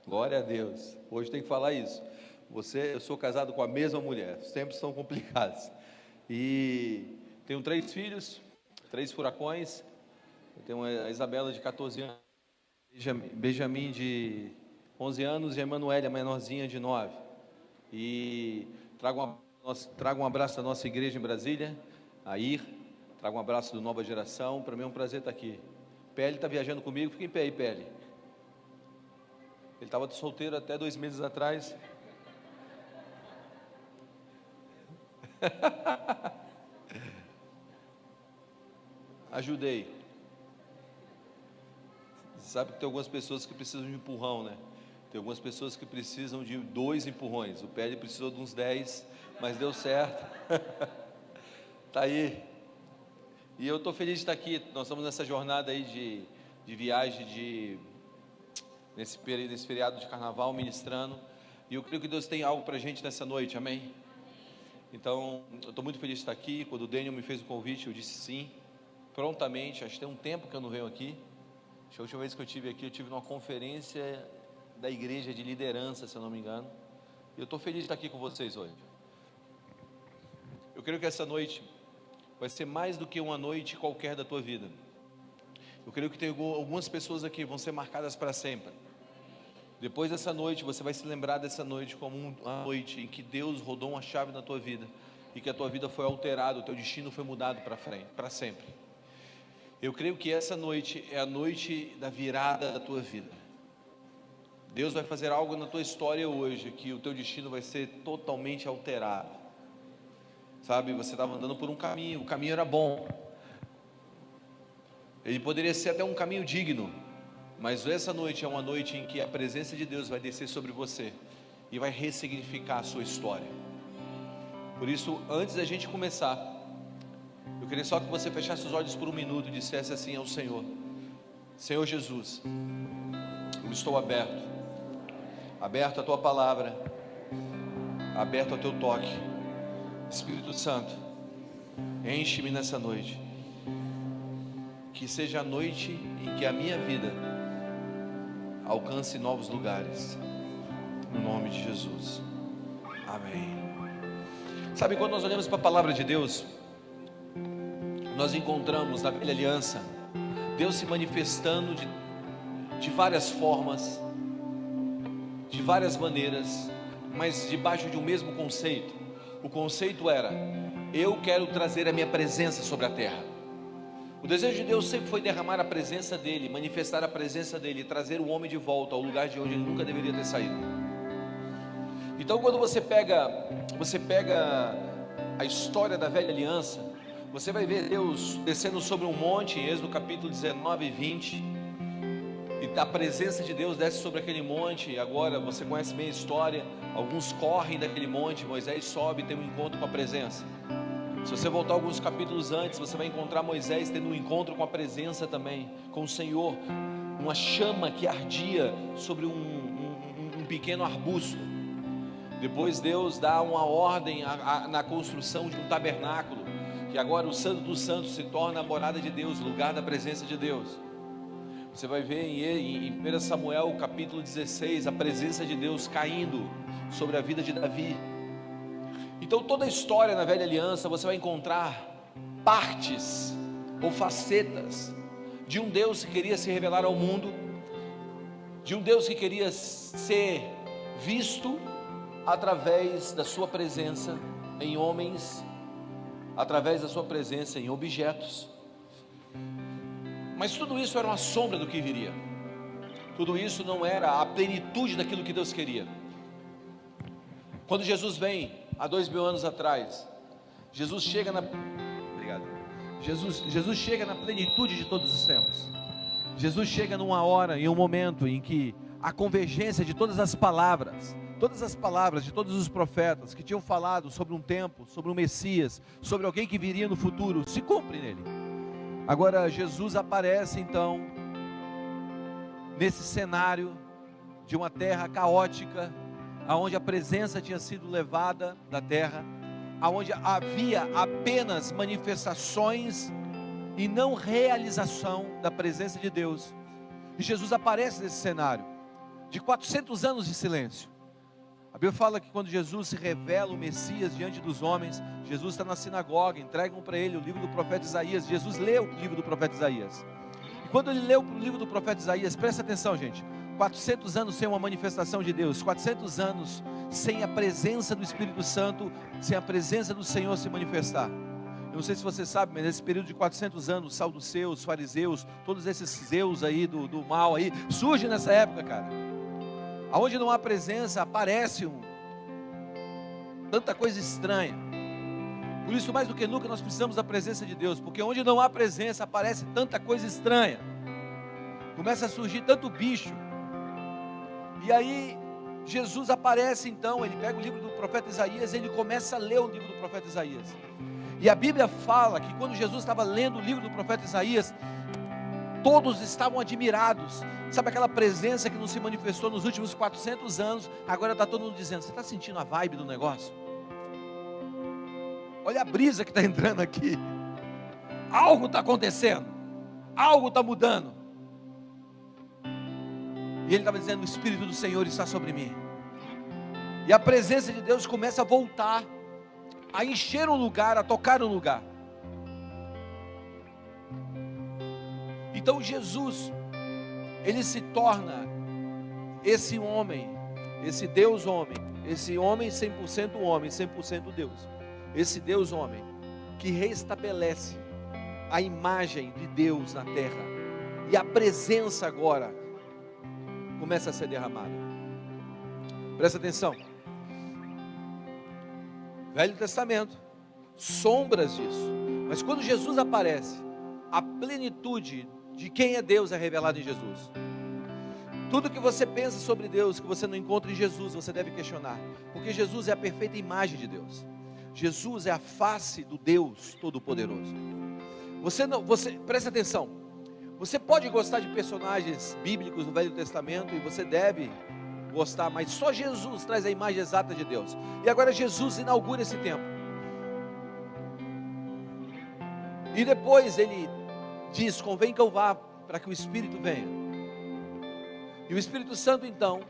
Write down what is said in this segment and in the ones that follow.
Glória a Deus. Hoje tem que falar isso. Eu sou casado com a mesma mulher, sempre são complicados. E tenho 3 filhos, 3 furacões. Eu tenho a Isabela de 14 anos, Benjamin de 11 anos e a Emanuele, a menorzinha, de 9. E trago um abraço da nossa igreja em Brasília, a IR. Trago um abraço do Nova Geração. Para mim é um prazer estar aqui. Pele está viajando comigo, fica em pé aí, Pele. Ele estava solteiro até 2 meses atrás. Ajudei. Você sabe que tem algumas pessoas que precisam de empurrão, né? Tem algumas pessoas que precisam de 2 empurrões. O Pele precisou de uns 10, mas deu certo. Tá aí. E eu estou feliz de estar aqui. Nós estamos nessa jornada aí de viagem nesse feriado de carnaval, ministrando. E eu creio que Deus tem algo para a gente nessa noite, amém? Então, eu estou muito feliz de estar aqui. Quando o Daniel me fez o convite, eu disse sim, prontamente. Acho que tem um tempo que eu não venho aqui. Acho que a última vez que eu estive aqui, eu estive numa conferência da igreja de liderança, se eu não me engano. E eu estou feliz de estar aqui com vocês hoje. Eu creio que essa noite vai ser mais do que uma noite qualquer da tua vida. Eu creio que tem algumas pessoas aqui que vão ser marcadas para sempre. Depois dessa noite, você vai se lembrar dessa noite como uma noite em que Deus rodou uma chave na tua vida e que a tua vida foi alterada, o teu destino foi mudado para frente, para sempre. Eu creio que essa noite é a noite da virada da tua vida. Deus vai fazer algo na tua história hoje, que o teu destino vai ser totalmente alterado. Sabe, você estava andando por um caminho, o caminho era bom. Ele poderia ser até um caminho digno, mas essa noite é uma noite em que a presença de Deus vai descer sobre você e vai ressignificar a sua história. Por isso, antes da gente começar, eu queria só que você fechasse os olhos por um minuto e dissesse assim ao Senhor: Senhor Jesus, eu estou aberto à tua palavra, aberto ao teu toque. Espírito Santo, enche-me nessa noite. Que seja a noite em que a minha vida alcance novos lugares, no nome de Jesus, amém. Sabe, quando nós olhamos para a palavra de Deus, nós encontramos na velha aliança Deus se manifestando de várias formas, de várias maneiras, mas debaixo de um mesmo conceito. O conceito era: eu quero trazer a minha presença sobre a terra. O desejo de Deus sempre foi derramar a presença dEle, manifestar a presença dEle e trazer o homem de volta ao lugar de onde ele nunca deveria ter saído. Então, quando você pega a história da velha aliança, você vai ver Deus descendo sobre um monte, em Êxodo capítulo 19 e 20, e a presença de Deus desce sobre aquele monte. E agora você conhece bem a história, alguns correm daquele monte, Moisés sobe e tem um encontro com a presença. Se você voltar alguns capítulos antes, você vai encontrar Moisés tendo um encontro com a presença também, com o Senhor, uma chama que ardia sobre um pequeno arbusto. Depois Deus dá uma ordem na construção de um tabernáculo, que agora o Santo dos Santos se torna a morada de Deus, lugar da presença de Deus. Você vai ver em 1 Samuel capítulo 16, a presença de Deus caindo sobre a vida de Davi. Então, toda a história na velha aliança, você vai encontrar partes ou facetas de um Deus que queria se revelar ao mundo, de um Deus que queria ser visto através da sua presença em homens, através da sua presença em objetos. Mas tudo isso era uma sombra do que viria. Tudo isso não era a plenitude daquilo que Deus queria. Quando Jesus vem há 2000 anos atrás, Jesus chega na plenitude de todos os tempos. Jesus chega numa hora, em um momento em que a convergência de todas as palavras de todos os profetas que tinham falado sobre um tempo, sobre um Messias, sobre alguém que viria no futuro, se cumpre nele. Agora Jesus aparece então nesse cenário de uma terra caótica, aonde a presença tinha sido levada da terra, aonde havia apenas manifestações e não realização da presença de Deus. E Jesus aparece nesse cenário. de 400 anos de silêncio. A Bíblia fala que quando Jesus se revela o Messias diante dos homens, Jesus está na sinagoga, entregam para ele o livro do profeta Isaías. Jesus lê o livro do profeta Isaías. E quando ele lê o livro do profeta Isaías, presta atenção, gente, 400 anos sem uma manifestação de Deus, 400 anos sem a presença do Espírito Santo, sem a presença do Senhor se manifestar. Eu não sei se você sabe, mas nesse período de 400 anos, os saduceus, fariseus, todos esses zeus aí do mal aí, surgem nessa época, cara. Aonde não há presença, aparece tanta coisa estranha. Por isso, mais do que nunca, nós precisamos da presença de Deus, porque onde não há presença, aparece tanta coisa estranha. Começa a surgir tanto bicho. E aí, Jesus aparece então, ele pega o livro do profeta Isaías, ele começa a ler o livro do profeta Isaías. E a Bíblia fala que quando Jesus estava lendo o livro do profeta Isaías, todos estavam admirados. Sabe aquela presença que não se manifestou nos últimos 400 anos? Agora está todo mundo dizendo: você está sentindo a vibe do negócio? Olha a brisa que está entrando aqui. Algo está acontecendo. Algo está mudando. E ele estava dizendo: o Espírito do Senhor está sobre mim. E a presença de Deus começa a voltar, a encher um lugar, a tocar um lugar. Então Jesus, ele se torna esse homem, esse Deus homem, esse homem 100% homem, 100% Deus, esse Deus homem, que restabelece a imagem de Deus na terra, e a presença agora começa a ser derramada. Presta atenção, Velho Testamento, sombras disso, mas quando Jesus aparece, a plenitude de quem é Deus é revelado em Jesus. Tudo que você pensa sobre Deus, que você não encontra em Jesus, você deve questionar, porque Jesus é a perfeita imagem de Deus. Jesus é a face do Deus Todo-Poderoso. Presta atenção, você pode gostar de personagens bíblicos do Velho Testamento, e você deve gostar, mas só Jesus traz a imagem exata de Deus. E agora Jesus inaugura esse tempo. E depois ele diz: convém que eu vá, para que o Espírito venha. E o Espírito Santo então,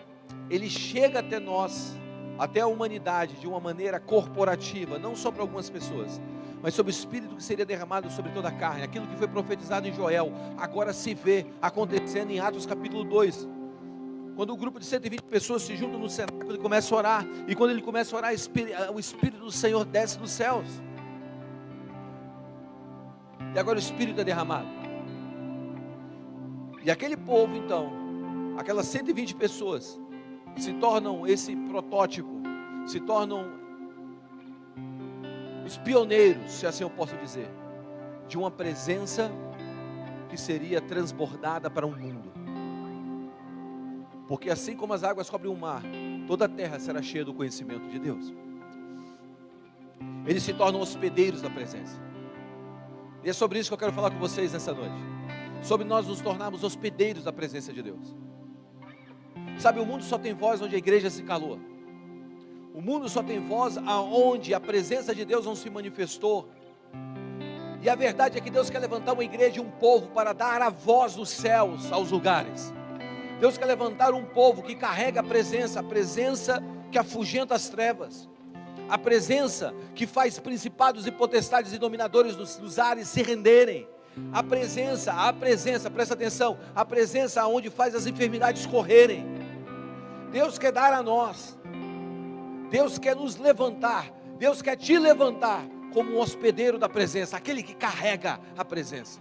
ele chega até nós, até a humanidade, de uma maneira corporativa, não só para algumas pessoas, mas sobre o Espírito que seria derramado sobre toda a carne. Aquilo que foi profetizado em Joel, agora se vê acontecendo em Atos capítulo 2, quando o grupo de 120 pessoas se juntam no cenáculo e começa a orar, e quando ele começa a orar, o Espírito do Senhor desce dos céus, e agora o Espírito é derramado, e aquele povo então, aquelas 120 pessoas, se tornam esse protótipo, se tornam os pioneiros, se assim eu posso dizer, de uma presença que seria transbordada para um mundo. Porque assim como as águas cobrem o mar, toda a terra será cheia do conhecimento de Deus. Eles se tornam hospedeiros da presença. E é sobre isso que eu quero falar com vocês nessa noite. Sobre nós nos tornarmos hospedeiros da presença de Deus. Sabe, o mundo só tem voz onde a igreja se calou. O mundo só tem voz aonde a presença de Deus não se manifestou. E a verdade é que Deus quer levantar uma igreja e um povo para dar a voz dos céus aos lugares. Deus quer levantar um povo que carrega a presença que afugenta as trevas, a presença que faz principados e potestades e dominadores dos ares se renderem, a presença, presta atenção, a presença onde faz as enfermidades correrem. Deus quer dar a nós, Deus quer nos levantar, Deus quer te levantar como um hospedeiro da presença, aquele que carrega a presença.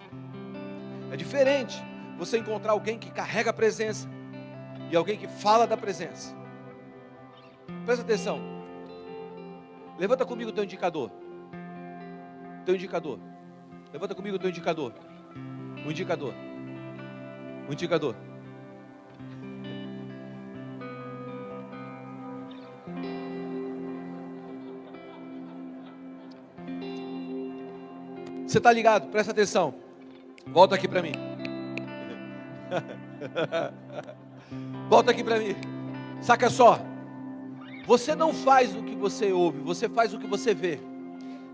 É diferente você encontrar alguém que carrega a presença e alguém que fala da presença. Presta atenção, levanta comigo o teu indicador, levanta comigo o teu indicador, o indicador. Você está ligado? Presta atenção, volta aqui para mim. Volta aqui para mim. Saca só, você não faz o que você ouve, você faz o que você vê.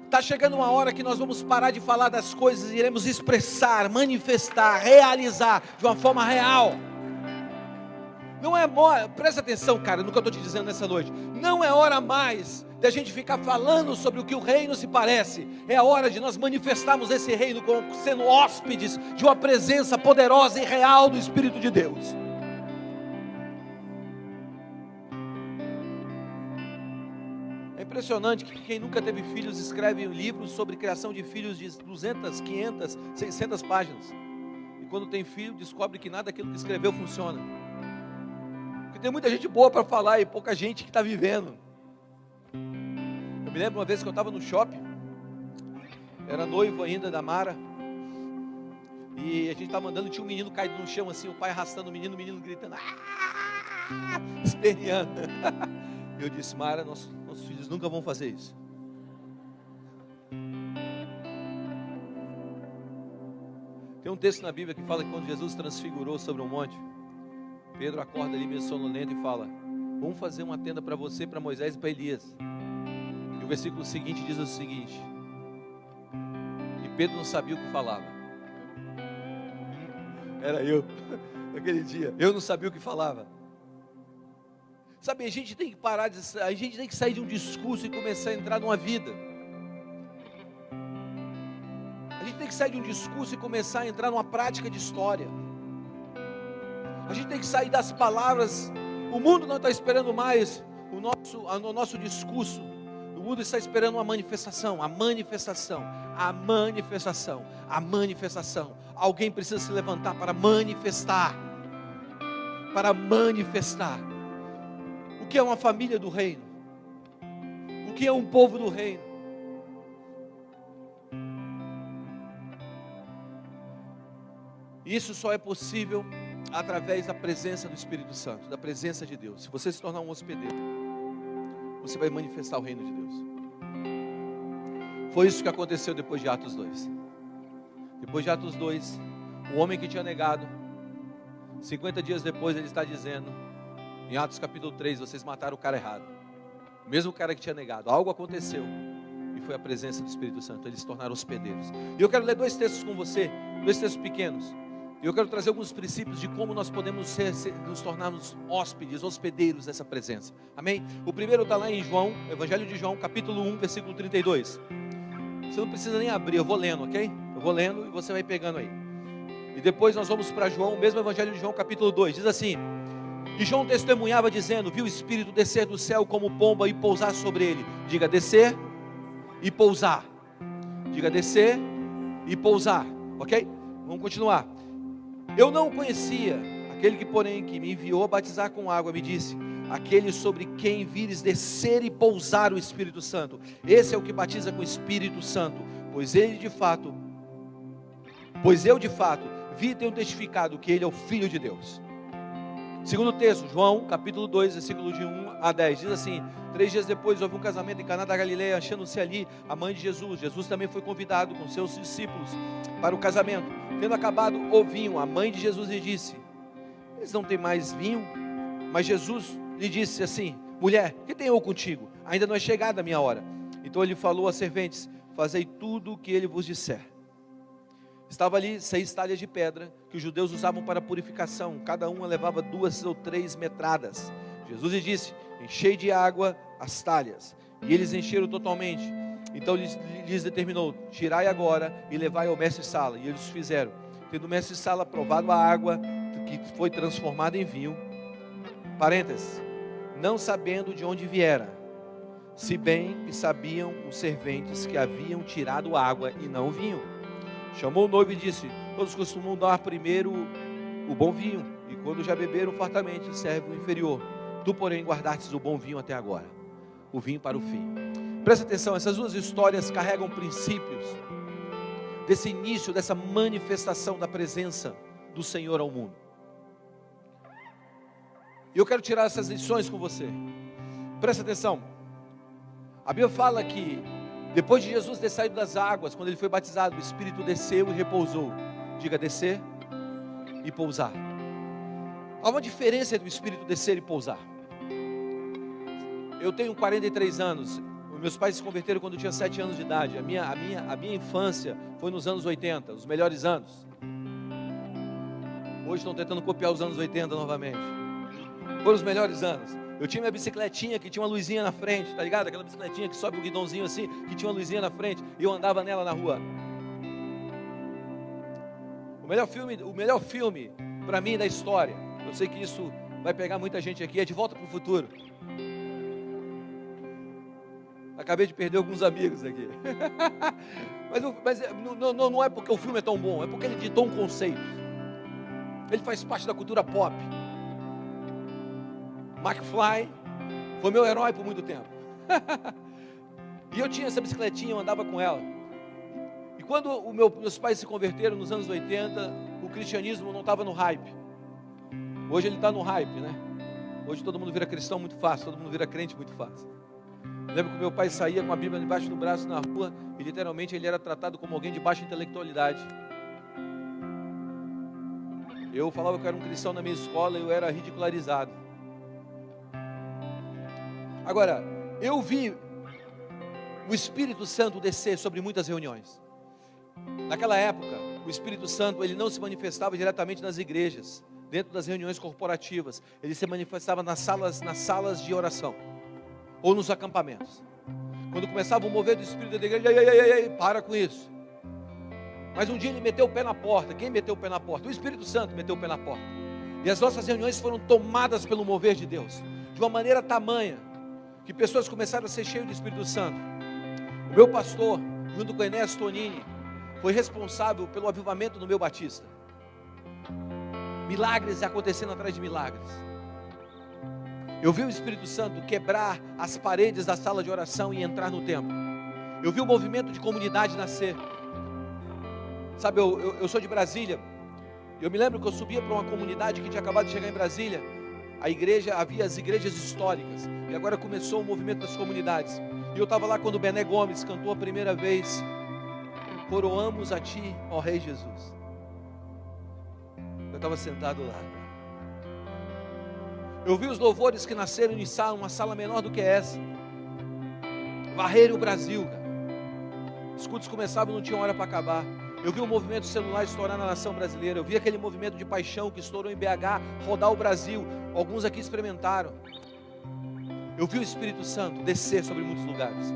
Está chegando uma hora que nós vamos parar de falar das coisas e iremos expressar, manifestar, realizar de uma forma real. Não é presta atenção, cara, no que eu estou te dizendo nessa noite. Não é hora mais da gente ficar falando sobre o que o reino se parece. É a hora de nós manifestarmos esse reino como sendo hóspedes de uma presença poderosa e real do Espírito de Deus. É impressionante que quem nunca teve filhos escreve livros sobre criação de filhos de 200, 500, 600 páginas. E quando tem filho, descobre que nada daquilo que escreveu funciona. Porque tem muita gente boa para falar e pouca gente que está vivendo. Eu me lembro uma vez que eu estava no shopping, era noivo ainda da Mara, e a gente estava andando e tinha um menino caído no chão assim, o pai arrastando o menino gritando, esperneando. Eu disse, Mara, nossos filhos nunca vão fazer isso. Tem um texto na Bíblia que fala que quando Jesus transfigurou sobre um monte, Pedro acorda ali meio sonolento e fala, vamos fazer uma tenda para você, para Moisés e para Elias. E o versículo seguinte diz o seguinte, e Pedro não sabia o que falava. Era eu, naquele dia, eu não sabia o que falava. Sabe, a gente tem que parar, a gente tem que sair de um discurso e começar a entrar numa vida. A gente tem que sair de um discurso e começar a entrar numa prática de história. A gente tem que sair das palavras. O mundo não está esperando mais o nosso discurso. O mundo está esperando uma manifestação, a manifestação. Alguém precisa se levantar para manifestar. Para manifestar. O que é uma família do reino? O que é um povo do reino? Isso só é possível através da presença do Espírito Santo, da presença de Deus. Se você se tornar um hospedeiro, você vai manifestar o reino de Deus. Foi isso que aconteceu depois de Atos 2. Depois de Atos 2, o homem que tinha negado, 50 dias depois ele está dizendo, em Atos capítulo 3, vocês mataram o cara errado. O mesmo cara que tinha negado. Algo aconteceu e foi a presença do Espírito Santo. Eles se tornaram hospedeiros. E eu quero ler 2 textos com você, 2 textos pequenos. E eu quero trazer alguns princípios de como nós podemos nos tornarmos hóspedes, hospedeiros dessa presença. Amém? O primeiro está lá em João, Evangelho de João, capítulo 1, versículo 32. Você não precisa nem abrir, eu vou lendo, ok? Eu vou lendo e você vai pegando aí. E depois nós vamos para João, o mesmo Evangelho de João, capítulo 2. Diz assim, e João testemunhava dizendo, viu o Espírito descer do céu como pomba e pousar sobre ele. Diga, descer e pousar. Diga, descer e pousar, ok? Vamos continuar. Eu não o conhecia, aquele que porém que me enviou a batizar com água me disse, aquele sobre quem vires descer e pousar o Espírito Santo, esse é o que batiza com o Espírito Santo, pois eu de fato vi e tenho testificado que ele é o Filho de Deus. Segundo texto, João capítulo 2, versículo de 1 a 10, diz assim, 3 dias depois houve um casamento em Caná da Galileia, achando-se ali a mãe de Jesus. Jesus também foi convidado com seus discípulos para o casamento. Tendo acabado o vinho, a mãe de Jesus lhe disse, eles não têm mais vinho? Mas Jesus lhe disse assim, mulher, que tenho eu contigo? Ainda não é chegada a minha hora. Então ele falou às serventes, fazei tudo o que ele vos disser. Estava ali 6 talhas de pedra, que os judeus usavam para purificação, cada uma levava 2 ou 3 metradas. Jesus lhe disse, enchei de água as talhas, e eles encheram totalmente. Então lhes determinou, tirai agora e levai ao mestre-sala, e eles fizeram. Tendo o mestre-sala provado a água, que foi transformada em vinho, parênteses, não sabendo de onde viera, se bem que sabiam os serventes que haviam tirado água e não vinho. Chamou o noivo e disse, todos costumam dar primeiro o bom vinho, e quando já beberam fartamente, serve o inferior. Tu, porém, guardastes o bom vinho até agora, o vinho para o fim. Presta atenção, essas 2 histórias carregam princípios desse início, dessa manifestação da presença do Senhor ao mundo. E eu quero tirar essas lições com você. Presta atenção. A Bíblia fala que depois de Jesus ter saído das águas, quando ele foi batizado, o Espírito desceu e repousou. Diga, descer e pousar. Há uma diferença entre o Espírito descer e pousar. Eu tenho 43 anos. Meus pais se converteram quando eu tinha 7 anos de idade. A minha infância foi nos anos 80, os melhores anos. Hoje estão tentando copiar os anos 80 novamente. Foram os melhores anos. Eu tinha minha bicicletinha que tinha uma luzinha na frente, tá ligado? Aquela bicicletinha que sobe o guidãozinho assim, que tinha uma luzinha na frente, e eu andava nela na rua. O melhor filme para mim da história, eu sei que isso vai pegar muita gente aqui, é De Volta para o Futuro. Acabei de perder alguns amigos aqui. mas não é porque o filme é tão bom, é porque ele ditou um conceito. Ele faz parte da cultura pop. McFly foi meu herói por muito tempo. E eu tinha essa bicicletinha, eu andava com ela. E quando meus pais se converteram nos anos 80, o cristianismo não estava no hype. Hoje ele está no hype, né? Hoje todo mundo vira cristão muito fácil, todo mundo vira crente muito fácil. Eu lembro que meu pai saía com a Bíblia debaixo do braço na rua e literalmente ele era tratado como alguém de baixa intelectualidade. Eu falava que eu era um cristão na minha escola e eu era ridicularizado. Agora, eu vi o Espírito Santo descer sobre muitas reuniões. Naquela época, o Espírito Santo ele não se manifestava diretamente nas igrejas, dentro das reuniões corporativas. Ele se manifestava nas salas de oração ou nos acampamentos. Quando começava o mover do Espírito da igreja, para com isso. Mas um dia ele meteu o pé na porta. Quem meteu o pé na porta? O Espírito Santo meteu o pé na porta. E as nossas reuniões foram tomadas pelo mover de Deus, de uma maneira tamanha, que pessoas começaram a ser cheias do Espírito Santo. O meu pastor, junto com Enéas Tonini, foi responsável pelo avivamento do meu Batista. Milagres acontecendo atrás de milagres. Eu vi o Espírito Santo quebrar as paredes da sala de oração e entrar no templo. Eu vi o movimento de comunidade nascer. Sabe, eu sou de Brasília. Eu me lembro que eu subia para uma comunidade que tinha acabado de chegar em Brasília. Havia as igrejas históricas. E agora começou o movimento das comunidades. E eu estava lá quando o Bené Gomes cantou a primeira vez: Coroamos a Ti, ó Rei Jesus. Eu estava sentado lá. Eu vi os louvores que nasceram em uma sala menor do que essa. Varreram o Brasil, cara. Os cultos começavam e não tinham hora para acabar. Eu vi o movimento celular estourar na nação brasileira. Eu vi aquele movimento de paixão que estourou em BH, rodar o Brasil. Alguns aqui experimentaram. Eu vi o Espírito Santo descer sobre muitos lugares.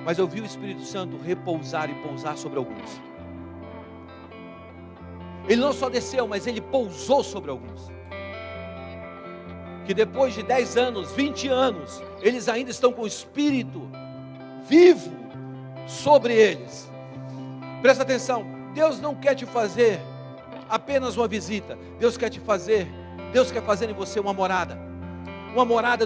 Mas eu vi o Espírito Santo repousar e pousar sobre alguns. Ele não só desceu, mas ele pousou sobre alguns. Que depois de 10 anos, 20 anos, eles ainda estão com o Espírito vivo sobre eles. Presta atenção, Deus não quer te fazer apenas uma visita. Deus quer fazer em você uma morada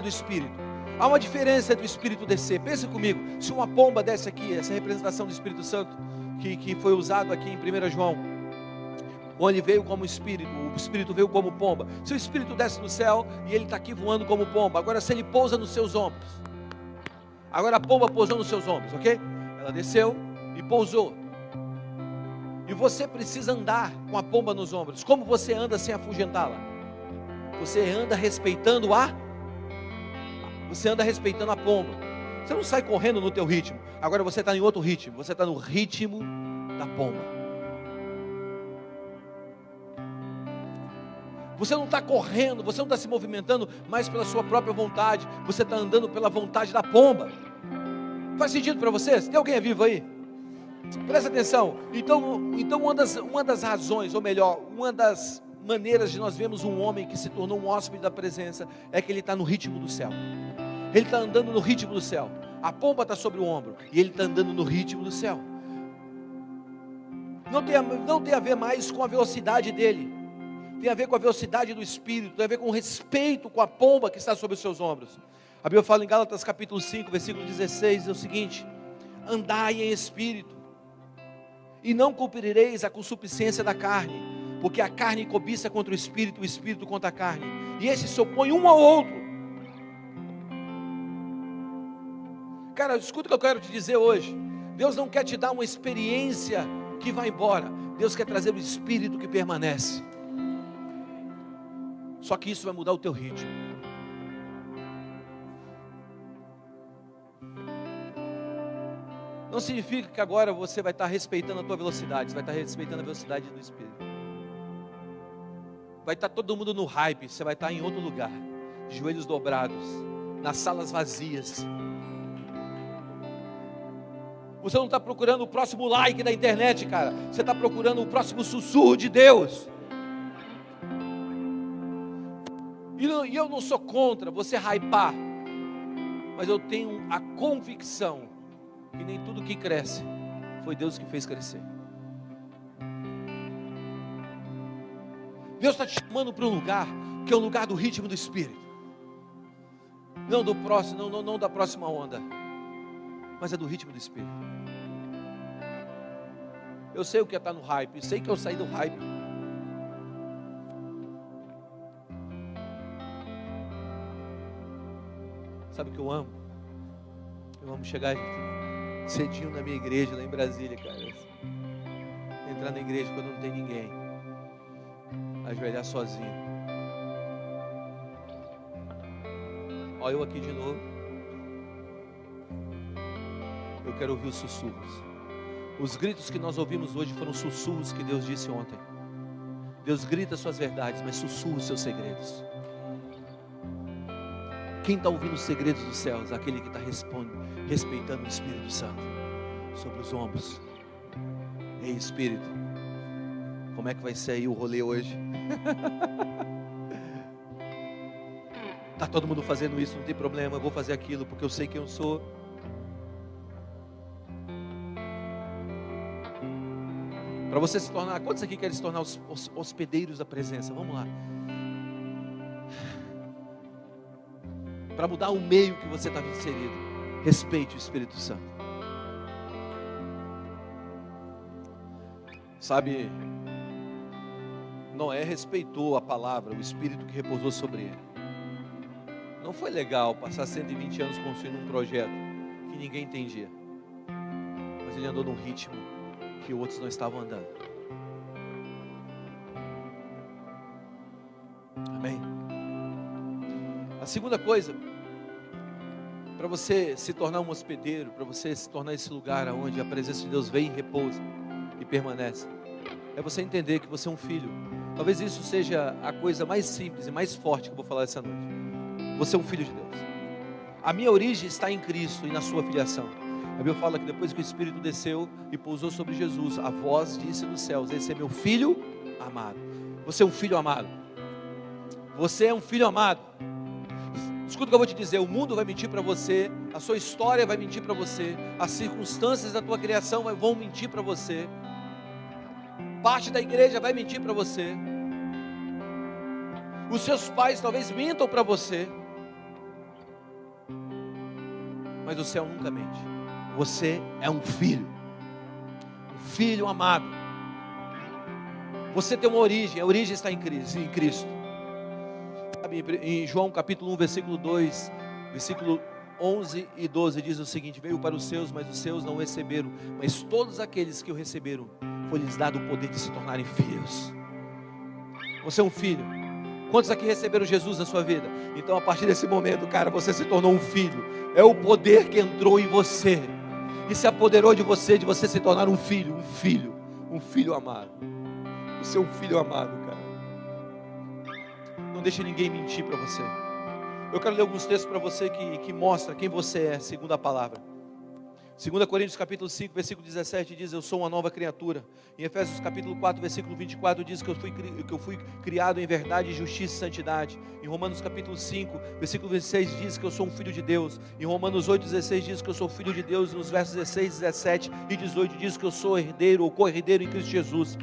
do Espírito. Há uma diferença do Espírito descer. Pensa comigo, se uma pomba desce aqui, essa representação do Espírito Santo, que foi usado aqui em 1 João, onde ele veio como Espírito, o Espírito veio como pomba. Se o Espírito desce no céu e ele está aqui voando como pomba, agora se ele pousa nos seus ombros, agora a pomba pousou nos seus ombros, ok? Ela desceu e pousou. E você precisa andar com a pomba nos ombros. Como você anda sem afugentá-la? Você anda respeitando a pomba. Você não sai correndo no teu ritmo. Agora você está em outro ritmo. Você está no ritmo da pomba. Você não está correndo, você não está se movimentando mais pela sua própria vontade. Você está andando pela vontade da pomba. Faz sentido para vocês? Tem alguém vivo aí? Presta atenção. Então uma das razões, ou melhor, uma das maneiras de nós vermos um homem que se tornou um hóspede da presença, é que ele está no ritmo do céu. Ele está andando no ritmo do céu. A pomba está sobre o ombro e ele está andando no ritmo do céu. Não tem a ver mais com a velocidade dele. Tem a ver com a velocidade do Espírito. Tem a ver com o respeito com a pomba que está sobre os seus ombros. A Bíblia fala em Gálatas capítulo 5, versículo 16, é o seguinte: andai em Espírito, e não cumprireis a concupiscência da carne, porque a carne cobiça contra o Espírito contra a carne, e esses se opõem um ao outro. Cara, escuta o que eu quero te dizer hoje. Deus não quer te dar uma experiência que vai embora. Deus quer trazer o Espírito que permanece. Só que isso vai mudar o teu ritmo. Não significa que agora você vai estar respeitando a tua velocidade. Você vai estar respeitando a velocidade do Espírito. Vai estar todo mundo no hype. Você vai estar em outro lugar. de joelhos dobrados, nas salas vazias. Você não está procurando o próximo like da internet, cara. Você está procurando o próximo sussurro de Deus. E eu não sou contra você hypar, mas eu tenho a convicção que nem tudo que cresce foi Deus que fez crescer. Deus está te chamando para um lugar que é o lugar do ritmo do Espírito. Não do próximo, não da próxima onda, mas é do ritmo do Espírito. Eu sei o que é estar no hype, sei que eu saí do hype. Sabe o que eu amo? Eu amo chegar cedinho na minha igreja lá em Brasília, cara. Entrar na igreja quando não tem ninguém, ajoelhar sozinho. Olha eu aqui de novo. Eu quero ouvir os sussurros. Os gritos que nós ouvimos hoje foram sussurros que Deus disse ontem. Deus grita suas verdades, mas sussurra os seus segredos. Quem está ouvindo os segredos dos céus? Aquele que está respeitando o Espírito Santo sobre os ombros. Ei, Espírito, como é que vai ser aí o rolê hoje? Está todo mundo fazendo isso, não tem problema, eu vou fazer aquilo porque eu sei quem eu sou. Para você se tornar, quantos aqui querem se tornar os hospedeiros da presença? Vamos lá. Para mudar o meio que você está inserido, respeite o Espírito Santo. Sabe, Noé respeitou a palavra, o Espírito que repousou sobre ele. Não foi legal passar 120 anos construindo um projeto que ninguém entendia, mas ele andou num ritmo que outros não estavam andando. Amém? A segunda coisa, para você se tornar um hospedeiro, para você se tornar esse lugar onde a presença de Deus vem e repousa e permanece, é você entender que você é um filho. Talvez isso seja a coisa mais simples e mais forte que eu vou falar essa noite. Você é um filho de Deus. A minha origem está em Cristo e na sua filiação. A Bíblia fala que depois que o Espírito desceu e pousou sobre Jesus, a voz disse dos céus: esse é meu filho amado. Você é um filho amado. Você é um filho amado. Escuta o que eu vou te dizer: o mundo vai mentir para você, a sua história vai mentir para você, as circunstâncias da tua criação vão mentir para você, parte da igreja vai mentir para você, os seus pais talvez mintam para você, mas o céu nunca mente. Você é um filho amado. Você tem uma origem, a origem está em Cristo. Sabe, em João capítulo 1, versículo 2, versículo 11 e 12 diz o seguinte: veio para os seus, mas os seus não o receberam, mas todos aqueles que o receberam, foi-lhes dado o poder de se tornarem filhos. Você é um filho. Quantos aqui receberam Jesus na sua vida? Então a partir desse momento, cara, você se tornou um filho. É o poder que entrou em você e se apoderou de você se tornar um filho amado. Você é um filho amado, cara. Não deixe ninguém mentir para você. Eu quero ler alguns textos para você que mostra quem você é, segundo a palavra. 2 Coríntios capítulo 5, versículo 17 diz: eu sou uma nova criatura. Em Efésios capítulo 4, versículo 24 diz que eu fui criado em verdade, justiça e santidade. Em Romanos capítulo 5, versículo 26 diz que eu sou um filho de Deus. Em Romanos 8, 16 diz que eu sou filho de Deus. E nos versos 16, 17 e 18 diz que eu sou herdeiro ou co-herdeiro em Cristo Jesus.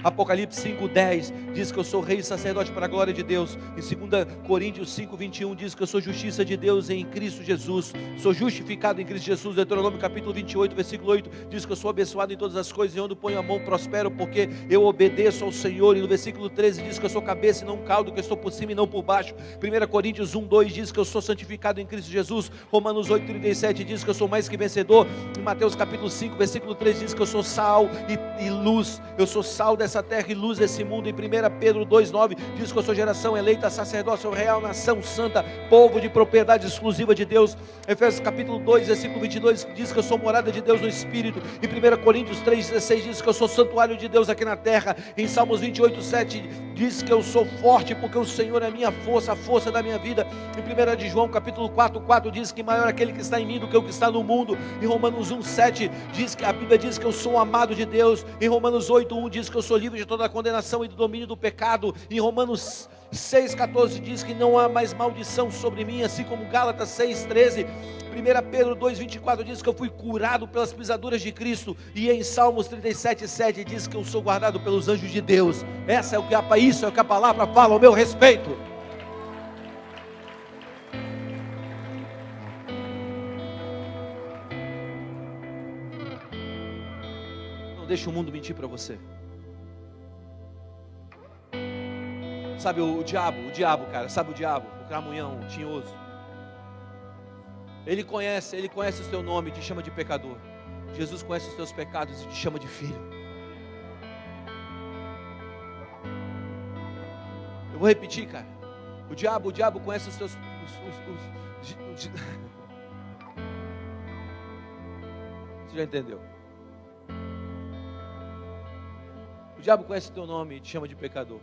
Apocalipse 5:10 diz que eu sou rei e sacerdote para a glória de Deus. Em 2 Coríntios 5:21 diz que eu sou justiça de Deus em Cristo Jesus. Sou justificado em Cristo Jesus. Deuteronômio capítulo 28, versículo 8 diz que eu sou abençoado em todas as coisas, e onde ponho a mão prospero, porque eu obedeço ao Senhor. E no versículo 13 diz que eu sou cabeça e não cauda, que eu estou por cima e não por baixo. 1 Coríntios 1:2 diz que eu sou santificado em Cristo Jesus. Romanos 8:37 diz que eu sou mais que vencedor. Em Mateus capítulo 5, versículo 3 diz que eu sou sal e luz. Eu sou sal dessa dessa terra e luz desse mundo. Em 1 Pedro 2,9 diz que eu sou geração eleita, sacerdócio real, nação santa, povo de propriedade exclusiva de Deus. Efésios capítulo 2, versículo 22 diz que eu sou morada de Deus no Espírito. Em 1 Coríntios 3,16 diz que eu sou santuário de Deus aqui na terra. Em Salmos 28,7 diz que eu sou forte porque o Senhor é a minha força, a força da minha vida. Em 1 de João capítulo 4,4 diz que maior é aquele que está em mim do que o que está no mundo. Em Romanos 1,7 diz que a Bíblia diz que eu sou amado de Deus. Em Romanos 8,1 diz que eu sou livre de toda a condenação e do domínio do pecado. Em Romanos 6,14 diz que não há mais maldição sobre mim, assim como Gálatas 6,13. 1 Pedro 2,24 diz que eu fui curado pelas pisaduras de Cristo. E em Salmos 37,7 diz que eu sou guardado pelos anjos de Deus. Isso é o que a palavra fala ao meu respeito. Não deixe o mundo mentir para você. Sabe o diabo, cara, sabe o diabo, o cramunhão, o tinhoso. Ele conhece o seu nome e te chama de pecador. Jesus conhece os teus pecados e te chama de filho. Eu vou repetir, cara. O diabo conhece os teus... Você já entendeu? O diabo conhece o teu nome e te chama de pecador.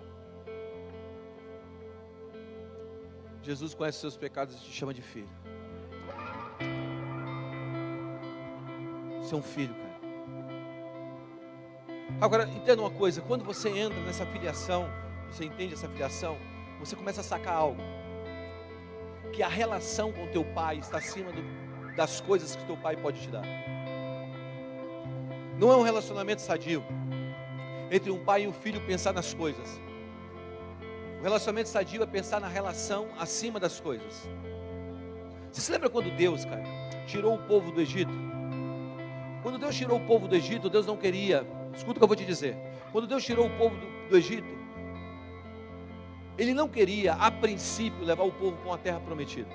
Jesus conhece os seus pecados e te chama de filho. Você é um filho, cara. Agora, entenda uma coisa. Quando você entra nessa filiação, você entende essa filiação, você começa a sacar algo. Que a relação com teu pai está acima das coisas que teu pai pode te dar. Não é um relacionamento sadio entre um pai e um filho pensar nas coisas. O relacionamento sadio é pensar na relação acima das coisas. Você se lembra quando Deus, cara, tirou o povo do Egito? Quando Deus tirou o povo do Egito, Deus não queria, escuta o que eu vou te dizer. Quando Deus tirou o povo do Egito, Ele não queria, a princípio, levar o povo para uma terra prometida.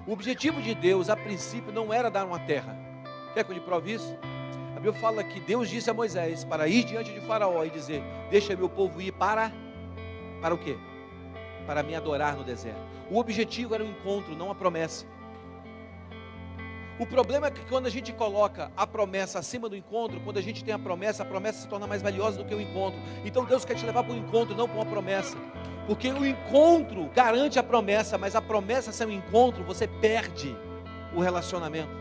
O objetivo de Deus, a princípio, não era dar uma terra. Quer que eu lhe prove isso? A Bíblia fala que Deus disse a Moisés para ir diante de Faraó e dizer: deixa meu povo ir para o quê? Para me adorar no deserto. O objetivo era o encontro, não a promessa. O problema é que quando a gente coloca a promessa acima do encontro, quando a gente tem a promessa se torna mais valiosa do que o encontro. Então Deus quer te levar para o encontro, não para uma promessa. Porque o encontro garante a promessa, mas a promessa sem o encontro, você perde o relacionamento.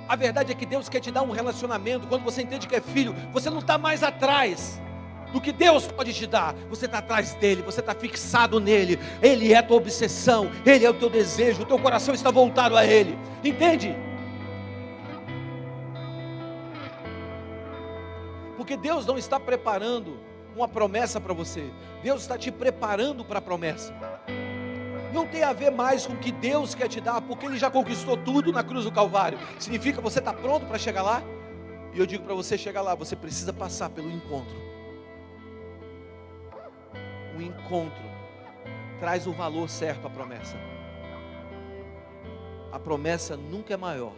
A verdade é que Deus quer te dar um relacionamento. Quando você entende que é filho, você não está mais atrás do que Deus pode te dar. Você está atrás dele, você está fixado nele. Ele é a tua obsessão, ele é o teu desejo, o teu coração está voltado a ele. Entende? Porque Deus não está preparando uma promessa para você, Deus está te preparando para a promessa. Não tem a ver mais com o que Deus quer te dar, porque Ele já conquistou tudo na cruz do Calvário. Significa que você está pronto para chegar lá? E eu digo para você chegar lá, você precisa passar pelo encontro. O encontro traz o valor certo à promessa. A promessa nunca é maior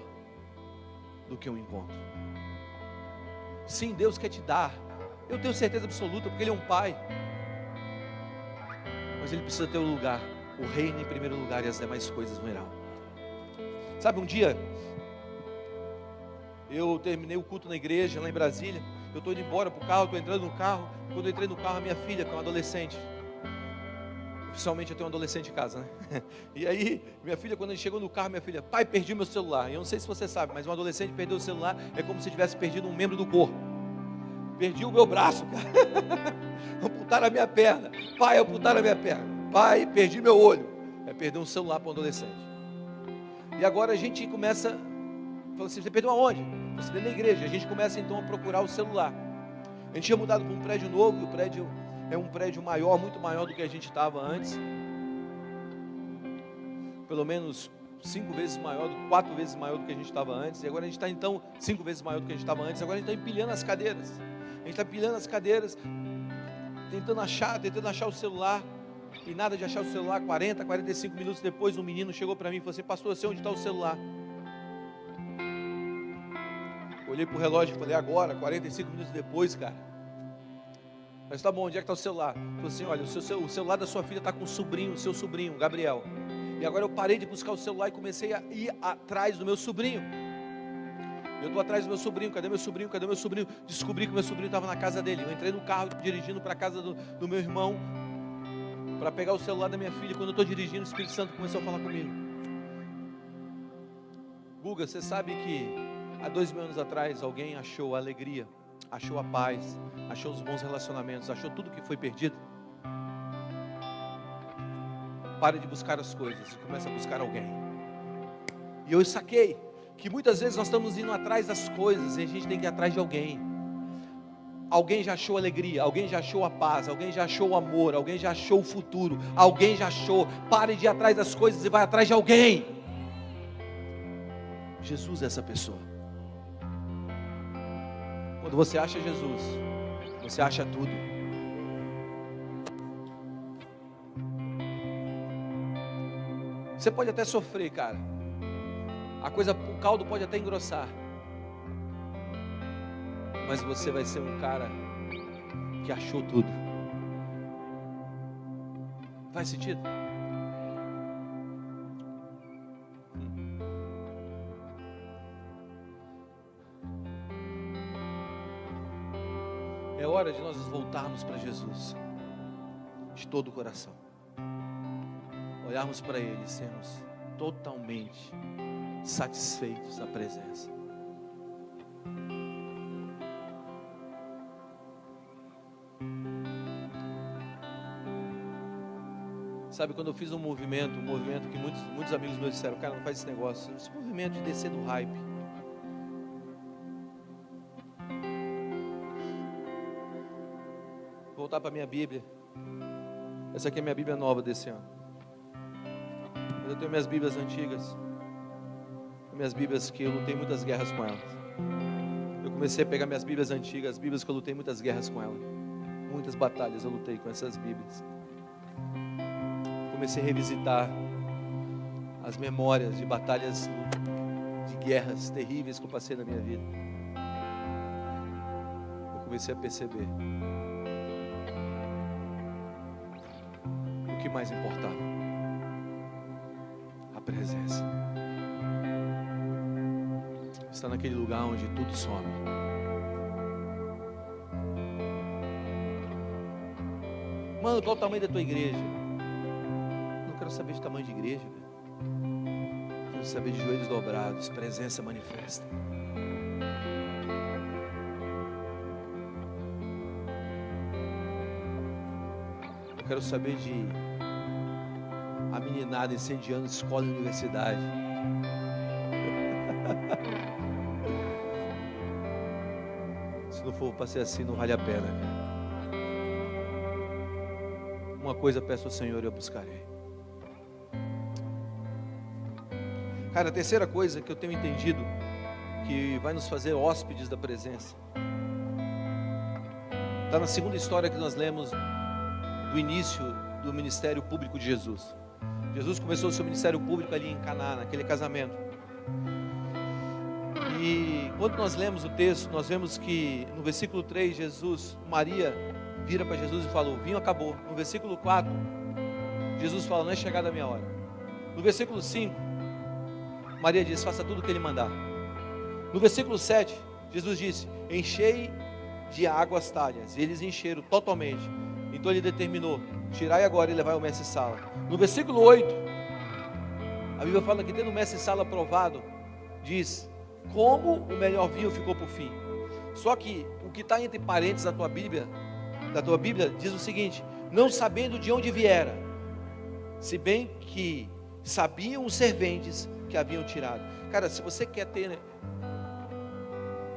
do que o encontro. Sim, Deus quer te dar, eu tenho certeza absoluta, porque Ele é um pai. Mas Ele precisa ter um lugar, o reino em primeiro lugar, e as demais coisas virão. Sabe, um dia eu terminei o culto na igreja lá em Brasília. Eu estou indo embora para o carro, estou entrando no carro. Quando eu entrei no carro, a minha filha, que é uma adolescente, oficialmente eu tenho um adolescente em casa, né? E aí, minha filha, quando a gente chegou no carro, minha filha: pai, perdi meu celular. E eu não sei se você sabe, mas um adolescente perder o celular é como se tivesse perdido um membro do corpo. Perdi o meu braço, cara. Amputaram a minha perna. Pai, amputaram a minha perna. Pai, perdi meu olho. É perder um celular para um adolescente. E agora a gente começa, fala assim: você perdeu aonde? Você dentro da igreja. A gente começa então a procurar o celular. A gente tinha mudado para um prédio novo, e o prédio é um prédio maior, muito maior do que a gente estava antes. Pelo menos 5 vezes maior, 4 vezes maior do que a gente estava antes. E agora a gente está então 5 vezes maior do que a gente estava antes. Agora a gente está empilhando as cadeiras. A gente está empilhando as cadeiras, tentando achar o celular. E nada de achar o celular. 40, 45 minutos depois, um menino chegou para mim e falou assim: pastor, eu sei onde está o celular. Olhei para o relógio e falei: agora, 45 minutos depois, cara. Mas tá bom, onde é que está o celular? Falou assim, olha, o celular da sua filha está com o seu sobrinho, Gabriel. E agora eu parei de buscar o celular e comecei a ir atrás do meu sobrinho. Eu estou atrás do meu sobrinho, cadê meu sobrinho, cadê meu sobrinho? Descobri que meu sobrinho estava na casa dele. Eu entrei no carro dirigindo para a casa do meu irmão, para pegar o celular da minha filha. Quando eu estou dirigindo, o Espírito Santo começou a falar comigo. Guga, você sabe que há 2.000 anos atrás alguém achou a alegria, achou a paz, achou os bons relacionamentos, achou tudo que foi perdido? Pare de buscar as coisas e comece a buscar alguém. E eu saquei que muitas vezes nós estamos indo atrás das coisas e a gente tem que ir atrás de alguém. Alguém já achou a alegria, alguém já achou a paz, alguém já achou o amor, alguém já achou o futuro, alguém já achou. Pare de ir atrás das coisas e vai atrás de alguém. Jesus é essa pessoa. Quando você acha Jesus, você acha tudo. Você pode até sofrer, cara. O caldo pode até engrossar. Mas você vai ser um cara que achou tudo. Faz sentido? É hora de nós nos voltarmos para Jesus de todo o coração, olharmos para Ele e sermos totalmente satisfeitos na presença. Sabe, quando eu fiz um movimento que muitos amigos meus disseram, cara, não faz esse negócio, esse movimento de descer do hype. Vou voltar para a minha Bíblia. Essa aqui é a minha Bíblia nova desse ano. Mas eu tenho minhas Bíblias antigas. Minhas Bíblias que eu lutei muitas guerras com elas. Eu comecei a pegar minhas Bíblias antigas, as Bíblias que eu lutei muitas guerras com elas. Muitas batalhas eu lutei com essas Bíblias. Comecei a revisitar as memórias de batalhas, de guerras terríveis que eu passei na minha vida. Eu comecei a perceber o que mais importava: a presença. Está naquele lugar onde tudo some. Mano, qual o tamanho da tua igreja? Não quero saber de tamanho de igreja, velho. Quero saber de joelhos dobrados, presença manifesta. Eu quero saber de a meninada incendiando escola e universidade. Se não for para ser assim, não vale a pena, cara. Uma coisa peço ao Senhor e eu buscarei. Cara, a terceira coisa que eu tenho entendido que vai nos fazer hóspedes da presença está na segunda história que nós lemos do início do ministério público de Jesus. Jesus começou o seu ministério público ali em Caná, naquele casamento. E quando nós lemos o texto, nós vemos que no versículo 3, Maria vira para Jesus e falou: o vinho acabou. No versículo 4, Jesus fala: não é chegada a minha hora. No versículo 5, Maria diz: faça tudo o que ele mandar. No versículo 7, Jesus disse: enchei de água as talhas. E eles encheram totalmente. Então ele determinou: tirai agora e levai ao mestre-sala. No versículo 8, a Bíblia fala que tendo o mestre-sala provado, diz como o melhor vinho ficou por fim. Só que o que está entre parênteses da tua Bíblia diz o seguinte: não sabendo de onde viera, se bem que sabiam os serventes que haviam tirado. Cara, se você quer ter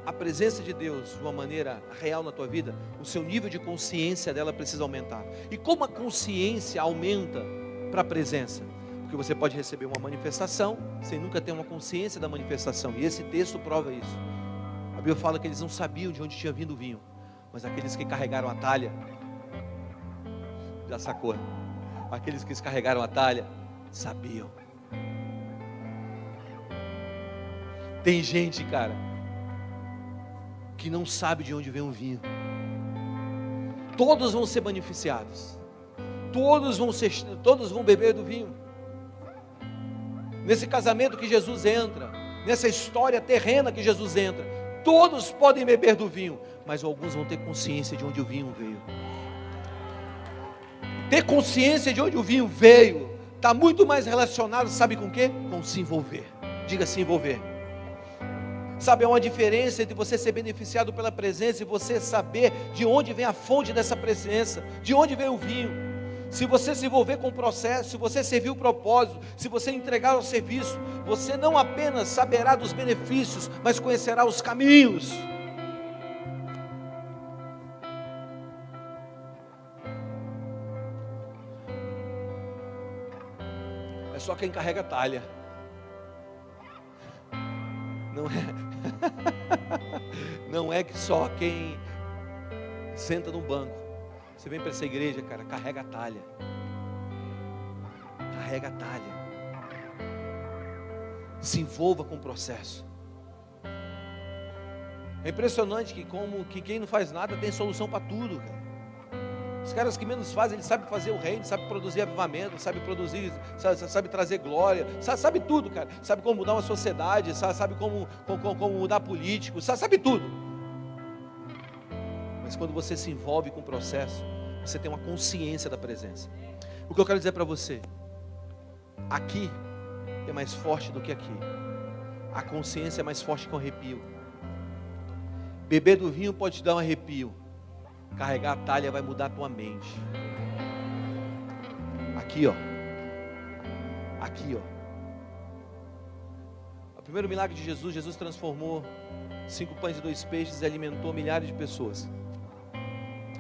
a presença de Deus de uma maneira real na tua vida, o seu nível de consciência dela precisa aumentar. E como a consciência aumenta para a presença? Porque você pode receber uma manifestação sem nunca ter uma consciência da manifestação. E esse texto prova isso. A Bíblia fala que eles não sabiam de onde tinha vindo o vinho, mas aqueles que carregaram a talha, já sacou? Aqueles que carregaram a talha sabiam. Tem gente, cara, que não sabe de onde vem o vinho. todos vão ser beneficiados, todos vão beber do vinho. Nesse casamento que Jesus entra, nessa história terrena que Jesus entra, todos podem beber do vinho, mas alguns vão ter consciência de onde o vinho veio. Ter consciência de onde o vinho veio está muito mais relacionado, sabe com o quê? Com se envolver. Diga se envolver. Sabe, há uma diferença entre você ser beneficiado pela presença e você saber de onde vem a fonte dessa presença, de onde vem o vinho. Se você se envolver com o processo, se você servir o propósito, se você entregar o serviço, você não apenas saberá dos benefícios, mas conhecerá os caminhos. É só quem carrega a talha. Não é que só quem senta no banco. Você vem para essa igreja, cara, carrega a talha. Carrega a talha. Se envolva com o processo. É impressionante que quem não faz nada tem solução para tudo, cara. Os caras que menos fazem, eles sabem fazer o reino, sabem produzir avivamento, sabem produzir, sabe trazer glória, sabe tudo, cara. Sabe como mudar uma sociedade, sabe como mudar político, sabe tudo. Mas quando você se envolve com o processo, você tem uma consciência da presença. O que eu quero dizer para você, aqui é mais forte do que aqui. A consciência é mais forte que o arrepio. Beber do vinho pode te dar um arrepio. Carregar a talha vai mudar a tua mente. Aqui, ó. Aqui, ó. O primeiro milagre de Jesus transformou 5 pães e 2 peixes e alimentou milhares de pessoas.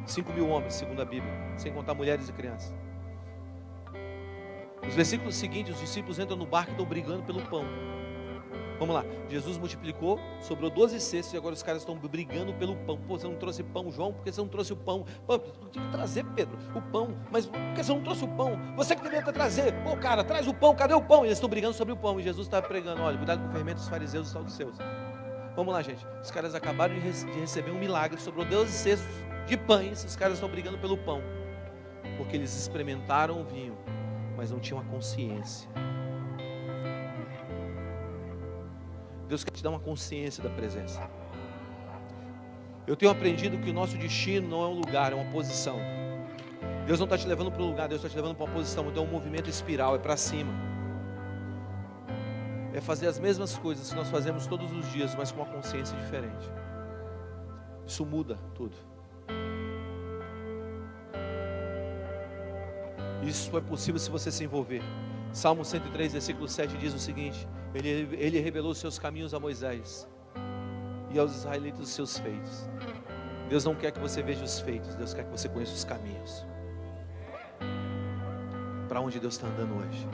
5.000 homens, segundo a Bíblia, sem contar mulheres e crianças. Nos versículos seguintes, os discípulos entram no barco e estão brigando pelo pão. Vamos lá, Jesus multiplicou, sobrou 12 cestos e agora os caras estão brigando pelo pão. Pô, você não trouxe pão, João? Por que você não trouxe o pão? Pô, tem que trazer, Pedro, o pão. Mas por que você não trouxe o pão? Você que deveria trazer. Pô, cara, traz o pão, cadê o pão? E eles estão brigando sobre o pão. E Jesus está pregando, olha, cuidado com o fermento dos fariseus e saduceus. Vamos lá, gente. Os caras acabaram de receber um milagre, sobrou 12 cestos de pães, os caras estão brigando pelo pão. Porque eles experimentaram o vinho, mas não tinham a consciência. Deus quer te dar uma consciência da presença. Eu tenho aprendido que o nosso destino não é um lugar, é uma posição. Deus não está te levando para um lugar, Deus está te levando para uma posição. Então é um movimento espiral, é para cima. É fazer as mesmas coisas que nós fazemos todos os dias, mas com uma consciência diferente. Isso muda tudo. Isso é possível se você se envolver. Salmo 103, versículo 7 diz o seguinte: Ele revelou os seus caminhos a Moisés e aos israelitas os seus feitos. Deus não quer que você veja os feitos, Deus quer que você conheça os caminhos. Para onde Deus está andando hoje?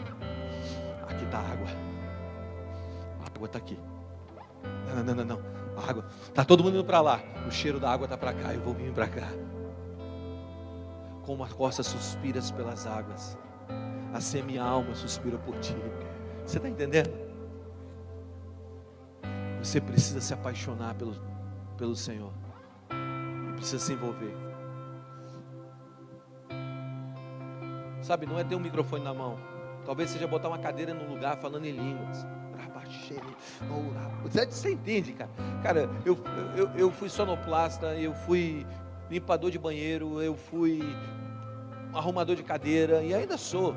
Aqui está a água. A água está aqui. Não. A água. Está todo mundo indo para lá. O cheiro da água está para cá. Eu vou vir para cá. Como a costa suspiras pelas águas, assim a minha alma suspira por ti. Você está entendendo? Você precisa se apaixonar pelo Senhor. E precisa se envolver. Sabe, não é ter um microfone na mão. Talvez seja botar uma cadeira num lugar falando em línguas. Você entende, cara? Cara, eu fui sonoplasta, eu fui limpador de banheiro, eu fui arrumador de cadeira e ainda sou.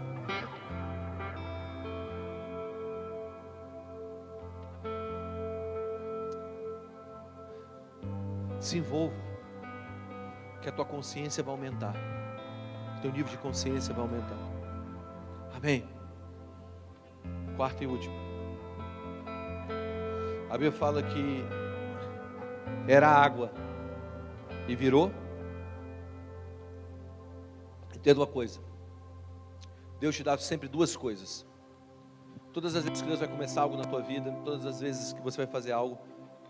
Se envolva, que a tua consciência vai aumentar, o teu nível de consciência vai aumentar. Amém? Quarto e último. A Bíblia fala que era água e virou. Entenda uma coisa: Deus te dá sempre duas coisas. Todas as vezes que Deus vai começar algo na tua vida, todas as vezes que você vai fazer algo,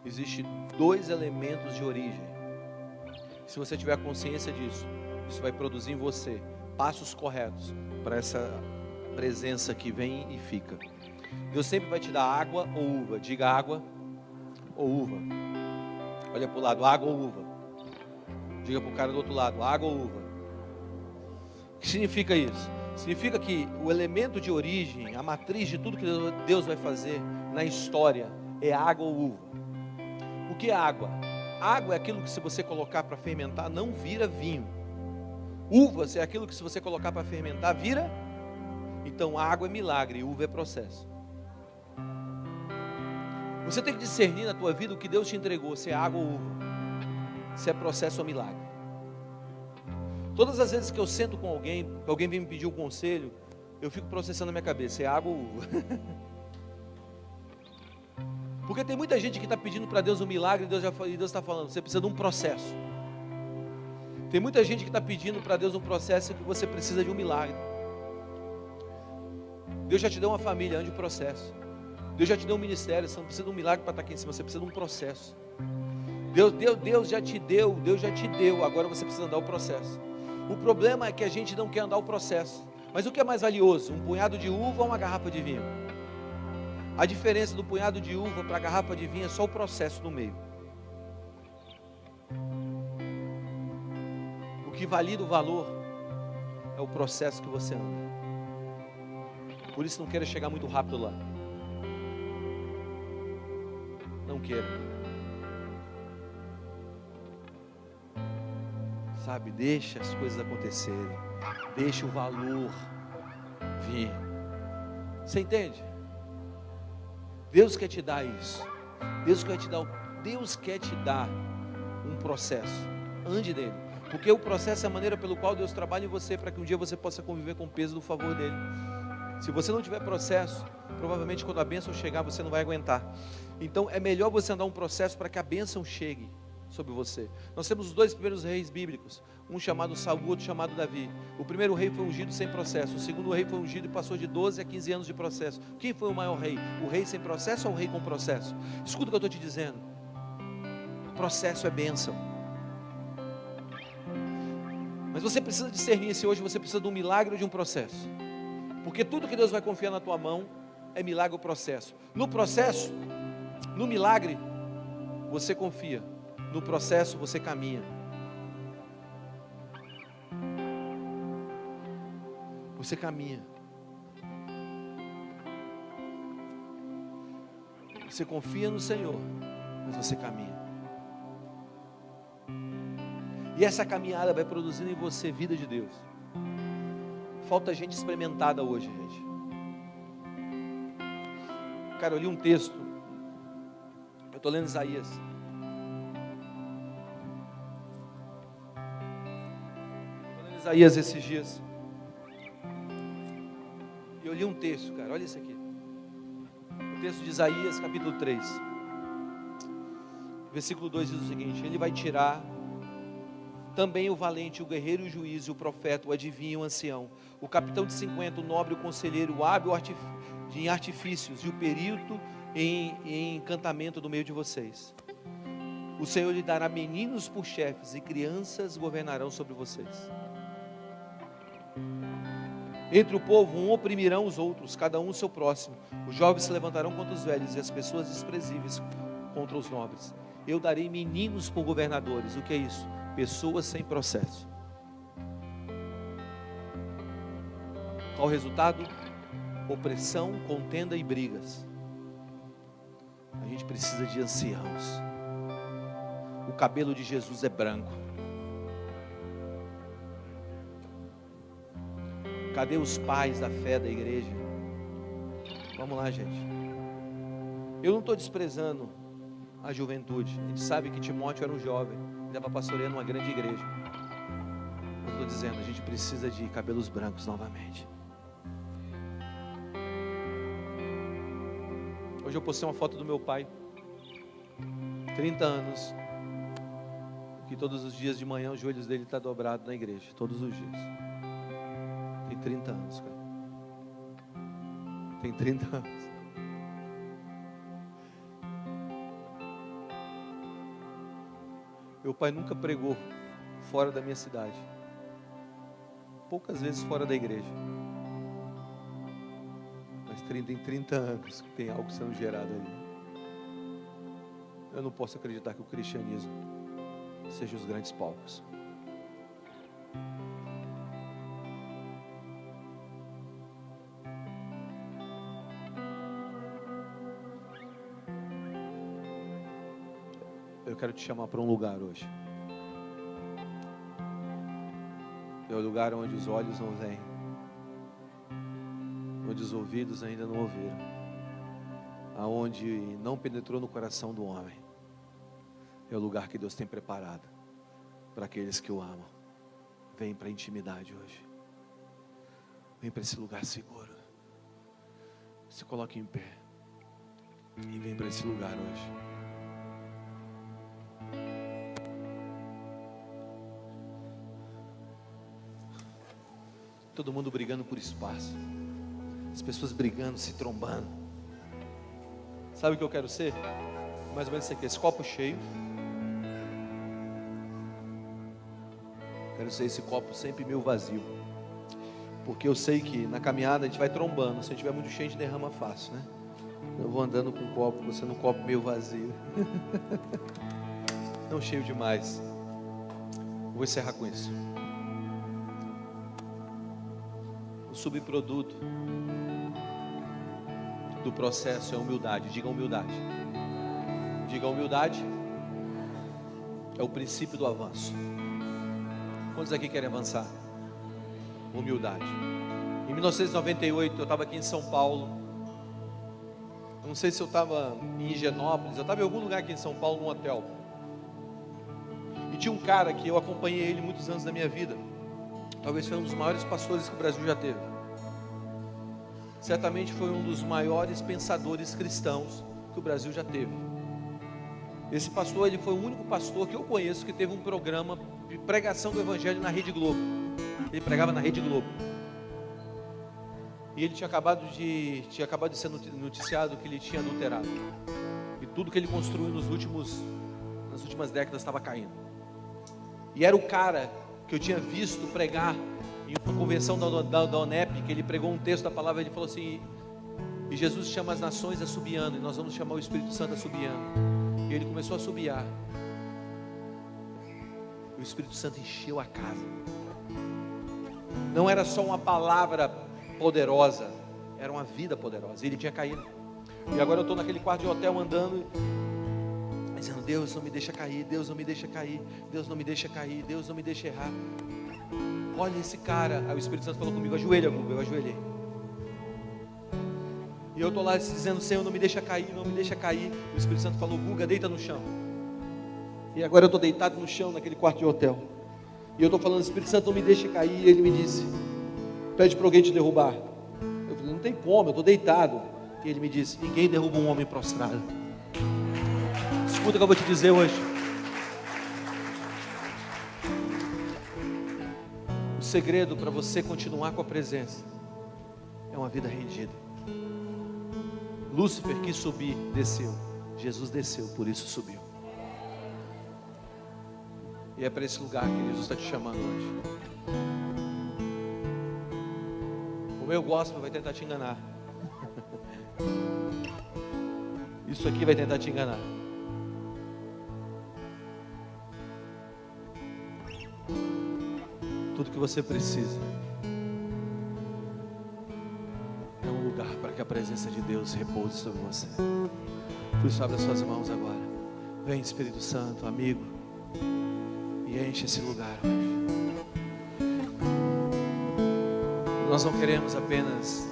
existem 2 elementos de origem. Se você tiver consciência disso, isso vai produzir em você passos corretos para essa presença que vem e fica. Deus sempre vai te dar água ou uva. Diga água ou uva. Olha para o lado, água ou uva. Diga para o cara do outro lado, água ou uva? O que significa isso? Significa que o elemento de origem, a matriz de tudo que Deus vai fazer na história é água ou uva. O que é água? Água é aquilo que se você colocar para fermentar não vira vinho. Uvas é aquilo que se você colocar para fermentar vira. Então água é milagre, uva é processo. Você tem que discernir na tua vida o que Deus te entregou, se é água ou uva, se é processo ou milagre. Todas as vezes que eu sento com alguém, que alguém vem me pedir um conselho, eu fico processando na minha cabeça, é água ou uva? Porque tem muita gente que está pedindo para Deus um milagre, e Deus está falando, você precisa de um processo. Tem muita gente que está pedindo para Deus um processo que você precisa de um milagre. Deus já te deu uma família, ande o processo. Deus já te deu um ministério, você não precisa de um milagre para estar aqui em cima, você precisa de um processo. Deus já te deu, agora você precisa andar o processo. O problema é que a gente não quer andar o processo. Mas o que é mais valioso? Um punhado de uva ou uma garrafa de vinho? A diferença do punhado de uva para a garrafa de vinho é só o processo no meio. O que valida o valor é o processo que você anda. Por isso não queira chegar muito rápido lá. Não queira. Sabe, deixa as coisas acontecerem. Deixa o valor vir. Você entende? Deus quer te dar isso. Deus quer te dar um processo. Ande dele. Porque o processo é a maneira pelo qual Deus trabalha em você, para que um dia você possa conviver com o peso do favor dele. Se você não tiver processo, provavelmente quando a bênção chegar, você não vai aguentar. Então é melhor você andar um processo para que a bênção chegue sobre você. Nós temos os dois primeiros reis bíblicos, um chamado Saul, outro chamado Davi. O primeiro rei foi ungido sem processo, o segundo rei foi ungido e passou de 12 a 15 anos de processo. Quem foi o maior rei? O rei sem processo ou o rei com processo? Escuta o que eu estou te dizendo. Processo é bênção. Mas você precisa discernir se hoje você precisa de um milagre ou de um processo. Porque tudo que Deus vai confiar na tua mão é milagre ou processo. No processo, no milagre, você confia. No processo você caminha. Você caminha. Você confia no Senhor, mas você caminha. E essa caminhada vai produzindo em você vida de Deus. Falta gente experimentada hoje, gente. Cara, eu li um texto. Eu estou lendo Isaías. Isaías esses dias. E eu li um texto, cara, olha isso aqui. O texto de Isaías, capítulo 3. Versículo 2 diz o seguinte: Ele vai tirar também o valente, o guerreiro e o juiz, o profeta, o adivinho, o ancião, o capitão de 50, o nobre, o conselheiro, o hábil em artifícios e o perito em encantamento do meio de vocês. O Senhor lhe dará meninos por chefes e crianças governarão sobre vocês. Entre o povo, um oprimirão os outros, cada um o seu próximo. Os jovens se levantarão contra os velhos e as pessoas desprezíveis contra os nobres. Eu darei meninos por governadores. O que é isso? Pessoas sem processo. Qual o resultado? Opressão, contenda e brigas. A gente precisa de anciãos. O cabelo de Jesus é branco. Cadê os pais da fé da igreja? Vamos lá, gente. Eu não estou desprezando a juventude. A gente sabe que Timóteo era um jovem, estava pastoreando uma grande igreja. Eu estou dizendo, a gente precisa de cabelos brancos novamente. Hoje eu postei uma foto do meu pai, 30 anos, que todos os dias de manhã os joelhos dele estão dobrados na igreja, todos os dias. Tem 30 anos, cara. Tem 30 anos. Meu pai nunca pregou fora da minha cidade. Poucas vezes fora da igreja. Mas tem 30 anos que tem algo sendo gerado ali. Eu não posso acreditar que o cristianismo seja os grandes palcos. Eu quero te chamar para um lugar hoje. É o lugar onde os olhos não veem, onde os ouvidos ainda não ouviram, aonde não penetrou no coração do homem. É o lugar que Deus tem preparado para aqueles que o amam. Vem para a intimidade hoje. Vem para esse lugar seguro. Se coloque em pé e vem para esse lugar hoje. Todo mundo brigando por espaço. As pessoas brigando, se trombando. Sabe o que eu quero ser? Mais ou menos isso aqui, esse copo cheio. Quero ser esse copo sempre meio vazio. Porque eu sei que na caminhada a gente vai trombando. Se a gente tiver muito cheio, a gente derrama fácil, né? Eu vou andando com um copo, você num copo meio vazio. Não cheio demais. Vou encerrar com isso. O subproduto do processo é humildade. Diga humildade. Diga humildade. É o princípio do avanço. Quantos aqui querem avançar? Humildade. Em 1998 eu estava aqui em São Paulo. Eu não sei se eu estava em Higienópolis. Eu estava em algum lugar aqui em São Paulo, num hotel. E tinha um cara que eu acompanhei ele muitos anos da minha vida. Talvez foi um dos maiores pastores que o Brasil já teve. Certamente foi um dos maiores pensadores cristãos que o Brasil já teve. Esse pastor, ele foi o único pastor que eu conheço que teve um programa de pregação do Evangelho na Rede Globo. Ele pregava na Rede Globo. E ele tinha acabado de ser noticiado que ele tinha adulterado. E tudo que ele construiu nas últimas décadas estava caindo. E era o cara que eu tinha visto pregar em uma convenção da ONEP, que ele pregou um texto da palavra, ele falou assim: e Jesus chama as nações assobiando, e nós vamos chamar o Espírito Santo assobiando. E ele começou a assobiar. O Espírito Santo encheu a casa. Não era só uma palavra poderosa, era uma vida poderosa. E ele tinha caído. E agora eu estou naquele quarto de hotel andando, dizendo: Deus não me deixa cair, Deus não me deixa cair, Deus não me deixa cair, Deus não me deixa errar. Olha esse cara. Aí o Espírito Santo falou comigo: ajoelha, Guga. Eu ajoelhei. E eu estou lá dizendo: Senhor, não me deixa cair, não me deixa cair. O Espírito Santo falou: Guga, deita no chão. E agora eu estou deitado no chão naquele quarto de hotel. E eu estou falando: Espírito Santo, não me deixa cair. E ele me disse: pede para alguém te derrubar. Eu falei: não tem como, eu estou deitado. E ele me disse: ninguém derruba um homem prostrado. Escuta o que eu vou te dizer hoje. O segredo para você continuar com a presença é uma vida rendida. Lúcifer quis subir, desceu. Jesus desceu, por isso subiu. E é para esse lugar que Jesus está te chamando hoje. O meu gospel vai tentar te enganar. Isso aqui vai tentar te enganar. Tudo que você precisa é um lugar para que a presença de Deus repouse sobre você. Por isso, abre as suas mãos agora. Vem, Espírito Santo, amigo, e enche esse lugar hoje. Nós não queremos apenas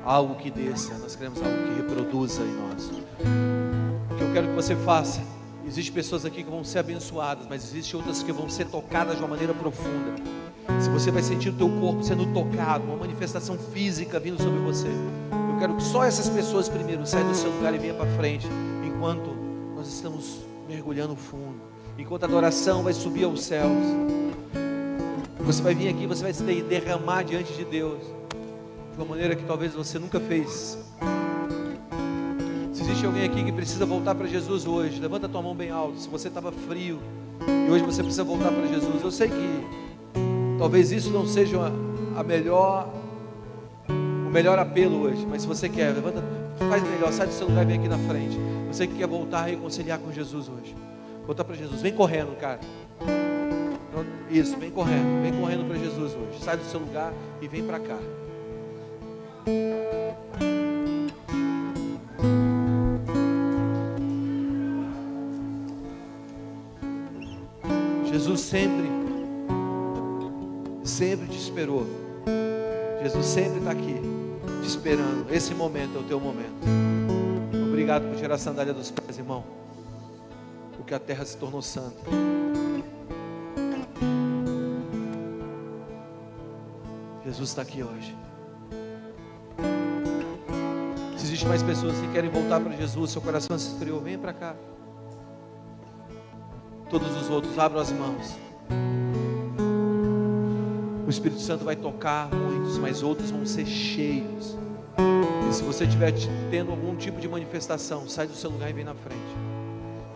algo que desça, nós queremos algo que reproduza em nós. O que eu quero que você faça: existem pessoas aqui que vão ser abençoadas, mas existem outras que vão ser tocadas de uma maneira profunda. Se você vai sentir o teu corpo sendo tocado, uma manifestação física vindo sobre você, eu quero que só essas pessoas primeiro saiam do seu lugar e venham para frente, enquanto nós estamos mergulhando fundo, enquanto a adoração vai subir aos céus. Você vai vir aqui, você vai se derramar diante de Deus de uma maneira que talvez você nunca fez. Se existe alguém aqui que precisa voltar para Jesus hoje, levanta a tua mão bem alto. Se você estava frio e hoje você precisa voltar para Jesus, eu sei que talvez isso não seja o melhor apelo hoje, mas se você quer, levanta, faz melhor, sai do seu lugar e vem aqui na frente. Você que quer voltar a reconciliar com Jesus hoje, voltar para Jesus, vem correndo, cara. Isso, vem correndo para Jesus hoje. Sai do seu lugar e vem para cá. Jesus sempre te esperou. Jesus sempre está aqui, te esperando. Esse momento é o teu momento. Obrigado por tirar a sandália dos pés, irmão, porque a terra se tornou santa. Jesus está aqui hoje. Se existe mais pessoas que querem voltar para Jesus, seu coração se esfriou, vem para cá. Todos os outros, abram as mãos. O Espírito Santo vai tocar muitos, mas outros vão ser cheios. E se você estiver tendo algum tipo de manifestação, sai do seu lugar e vem na frente.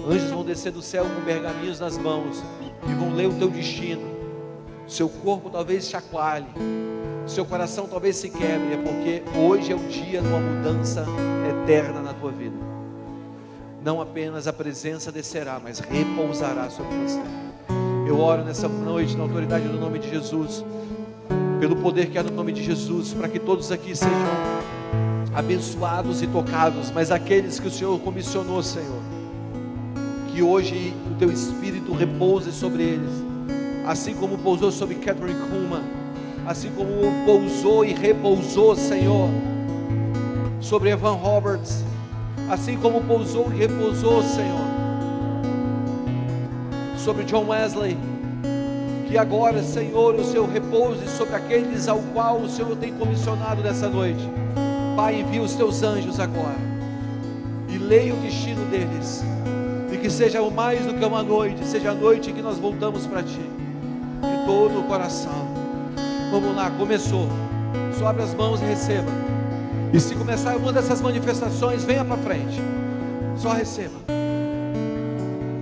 Anjos vão descer do céu com pergaminhos nas mãos e vão ler o teu destino. Seu corpo talvez chacoalhe, seu coração talvez se quebre, é porque hoje é o dia de uma mudança eterna na tua vida. Não apenas a presença descerá, mas repousará sobre você. Eu oro nessa noite na autoridade do nome de Jesus, pelo poder que há no nome de Jesus, para que todos aqui sejam abençoados e tocados, mas aqueles que o Senhor comissionou, Senhor, que hoje o teu Espírito repouse sobre eles, assim como pousou sobre Catherine Kuhlman, assim como pousou e repousou, Senhor, sobre Evan Roberts, assim como pousou e repousou, Senhor, sobre John Wesley, que agora, Senhor, o Senhor repouse sobre aqueles ao qual o Senhor tem comissionado nessa noite. Pai, envia os teus anjos agora e leia o destino deles, e que seja mais do que uma noite, seja a noite em que nós voltamos para Ti, de todo o coração. Vamos lá, começou. Só abre as mãos e receba. E se começar uma dessas manifestações, venha para frente. Só receba.